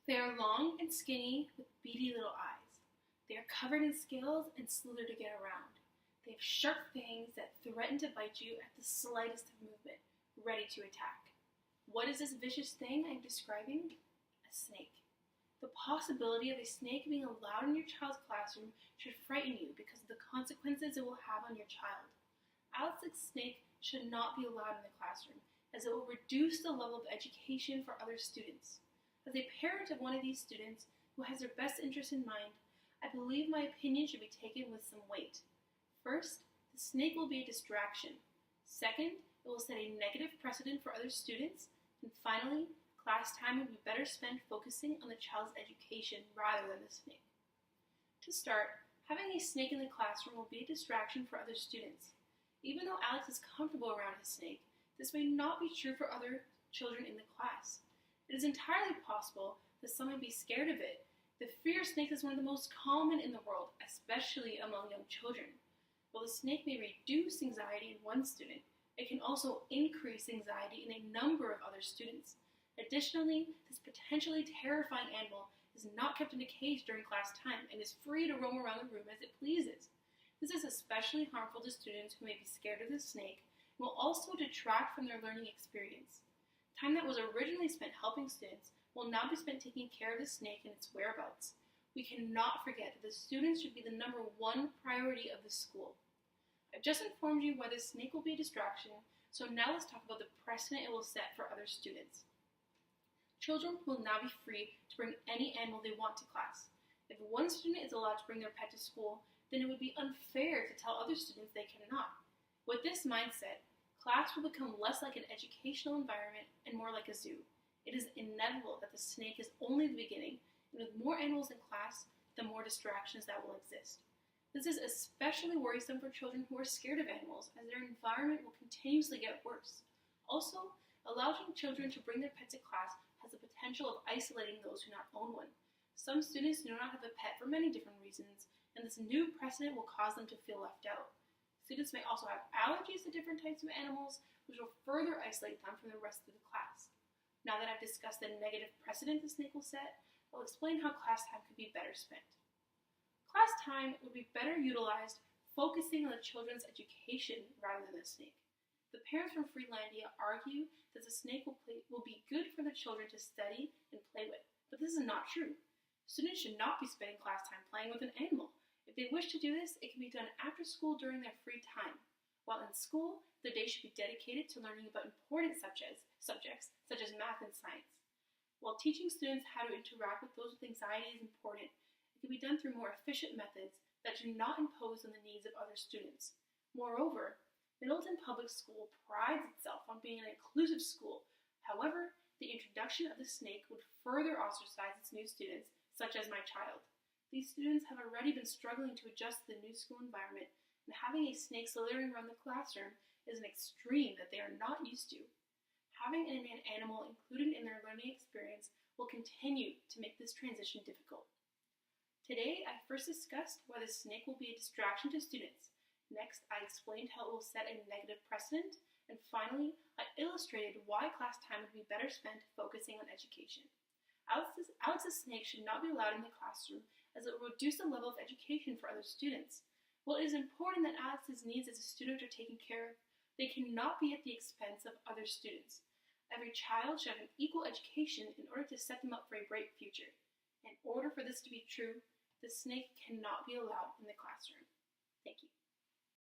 They are long and skinny with beady little eyes. They are covered in scales and slither to get around. They have sharp fangs that threaten to bite you at the slightest of movement, ready to attack. What is this vicious thing I'm describing? A snake. The possibility of a snake being allowed in your child's classroom should frighten you because of the consequences it will have on your child. Alex's snake should not be allowed in the classroom, as it will reduce the level of education for other students. As a parent of one of these students who has their best interest in mind, I believe my opinion should be taken with some weight. First, the snake will be a distraction. Second, it will set a negative precedent for other students. And finally, class time would be better spent focusing on the child's education rather than the snake. To start, having a snake in the classroom will be a distraction for other students. Even though Alex is comfortable around his snake, this may not be true for other children in the class. It is entirely possible that some may be scared of it. The fear of snakes is one of the most common in the world, especially among young children. While the snake may reduce anxiety in one student, it can also increase anxiety in a number of other students. Additionally, this potentially terrifying animal is not kept in a cage during class time and is free to roam around the room as it pleases. This is especially harmful to students who may be scared of the snake and will also detract from their learning experience. Time that was originally spent helping students will now be spent taking care of the snake and its whereabouts. We cannot forget that the students should be the number one priority of the school. I've just informed you why the snake will be a distraction, so now let's talk about the precedent it will set for other students. Children will now be free to bring any animal they want to class. If one student is allowed to bring their pet to school, then it would be unfair to tell other students they cannot. With this mindset, class will become less like an educational environment and more like a zoo. It is inevitable that the snake is only the beginning, and with more animals in class, the more distractions that will exist. This is especially worrisome for children who are scared of animals, as their environment will continuously get worse. Also, allowing children to bring their pets to class has the potential of isolating those who do not own one. Some students do not have a pet for many different reasons, and this new precedent will cause them to feel left out. Students may also have allergies to different types of animals, which will further isolate them from the rest of the class. Now that I've discussed the negative precedent the snake will set, I'll explain how class time could be better spent. Class time would be better utilized focusing on the children's education rather than the snake. The parents from Freelandia argue that the snake will be good for the children to study and play with, but this is not true. Students should not be spending class time playing with an animal. If they wish to do this, it can be done after school during their free time. While in school, the day should be dedicated to learning about important subjects such as math and science. While teaching students how to interact with those with anxiety is important, it can be done through more efficient methods that do not impose on the needs of other students. Moreover, Middleton Public School prides itself on being an inclusive school. However, the introduction of the snake would further ostracize its new students, such as my child. These students have already been struggling to adjust to the new school environment, and having a snake slithering around the classroom is an extreme that they are not used to. Having an animal included in their learning experience will continue to make this transition difficult. Today, I first discussed why the snake will be a distraction to students. Next, I explained how it will set a negative precedent, and finally, I illustrated why class time would be better spent focusing on education. Alex's snake should not be allowed in the classroom, as it will reduce the level of education for other students. While it is important that Alex's needs as a student are taken care of, they cannot be at the expense of other students. Every child should have an equal education in order to set them up for a bright future. In order for this to be true, the snake cannot be allowed in the classroom. Thank you.